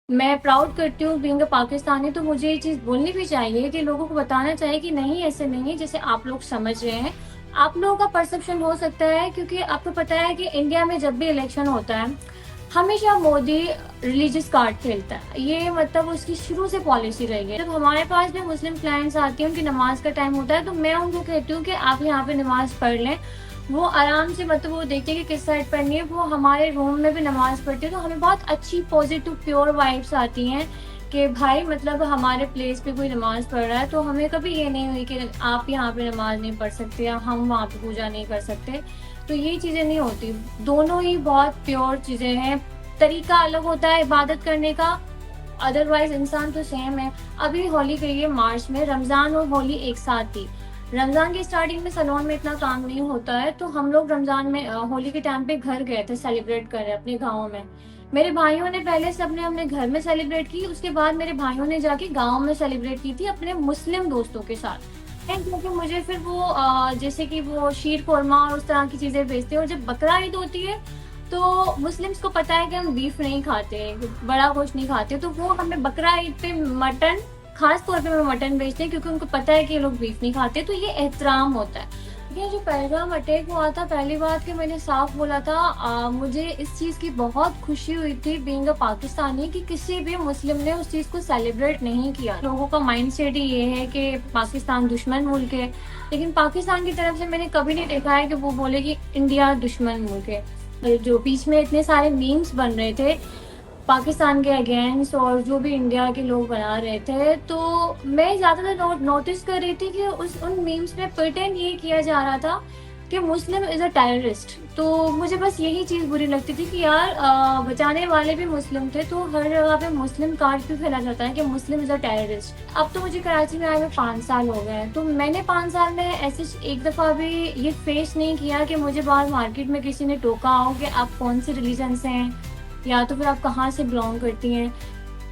मैं प्राउड करती हूँ बीइंग अ पाकिस्तानी, तो मुझे ये चीज़ बोलनी भी चाहिए कि लोगों को बताना चाहिए कि नहीं, ऐसे नहीं है जैसे आप लोग समझ रहे हैं। आप लोगों का परसेप्शन हो सकता है, क्योंकि आपको पता है कि इंडिया में जब भी इलेक्शन होता है, हमेशा मोदी रिलीजियस कार्ड खेलता है। ये मतलब उसकी शुरू से पॉलिसी रही है। जब हमारे पास भी मुस्लिम क्लाइंट्स आती हैं, उनकी नमाज़ का टाइम होता है, तो मैं उनको कहती हूँ कि आप यहाँ पे नमाज़ पढ़ लें। वो आराम से, मतलब वो देखते हैं कि किस साइड पढ़नी है, वो हमारे रूम में भी नमाज़ पढ़ती है, तो हमें बहुत अच्छी पॉजिटिव प्योर वाइब्स आती हैं कि भाई मतलब हमारे प्लेस पे कोई नमाज़ पढ़ रहा है, तो हमें कभी ये नहीं हुई कि आप यहाँ पे नमाज़ नहीं पढ़ सकते या हम वहाँ पे पूजा नहीं कर सकते। तो ये चीज़ें नहीं होती, दोनों ही बहुत प्योर चीज़ें हैं। तरीका अलग होता है इबादत करने का, अदरवाइज़ इंसान तो सेम है। अभी होली गई है मार्च में, रमज़ान और होली एक साथ थी। रमज़ान की स्टार्टिंग में सैलून में इतना काम नहीं होता है, तो हम लोग रमज़ान में होली के टाइम पे घर गए थे सेलिब्रेट करने अपने गाँव में। मेरे भाइयों ने पहले सबने अपने घर में सेलिब्रेट की, उसके बाद मेरे भाइयों ने जाके गाँव में सेलिब्रेट की थी अपने मुस्लिम दोस्तों के साथ। क्योंकि मुझे फिर वो जैसे कि वो शीर खुरमा और उस तरह की चीज़ें बेचते हैं, और जब बकरा ईद होती है, तो मुस्लिम्स को पता है कि हम बीफ नहीं खाते, बड़ा गोश्त नहीं खाते, तो वो हमें बकरा ईद पे मटन, खास तौर पे वो मटन बेचते हैं, क्योंकि उनको पता है कि ये लोग बीफ नहीं खाते, तो ये एहतराम होता है। ये जो पहलगाम अटैक हुआ था, पहली बात कि मैंने साफ बोला था, मुझे इस चीज़ की बहुत खुशी हुई थी बीइंग अ पाकिस्तानी कि किसी भी मुस्लिम ने उस चीज़ को सेलिब्रेट नहीं किया। लोगों का माइंड सेट ही ये है कि पाकिस्तान दुश्मन मुल्क है, लेकिन पाकिस्तान की तरफ से मैंने कभी नहीं देखा है कि वो बोले कि इंडिया दुश्मन मुल्क है। जो बीच में इतने सारे मीम्स बन रहे थे पाकिस्तान के अगेंस्ट, और जो भी इंडिया के लोग बना रहे थे, तो मैं ज़्यादातर नोटिस कर रही थी कि उस उन मीम्स में प्रिटेंड ये किया जा रहा था कि मुस्लिम इज़ अ टेररिस्ट। तो मुझे बस यही चीज़ बुरी लगती थी कि यार बचाने वाले भी मुस्लिम थे, तो हर जगह पे मुस्लिम कार्ड क्यों फैला जाता है कि मुस्लिम इज़ अ टेररिस्ट। अब तो मुझे कराची में आए हुए 5 साल हो गए हैं, तो मैंने 5 साल में ऐसे एक दफ़ा भी ये फेस नहीं किया कि मुझे बाहर मार्केट में किसी ने टोका हो कि आप कौन से रिलीजन से हैं, या तो फिर आप कहाँ से बिलोंग करती हैं।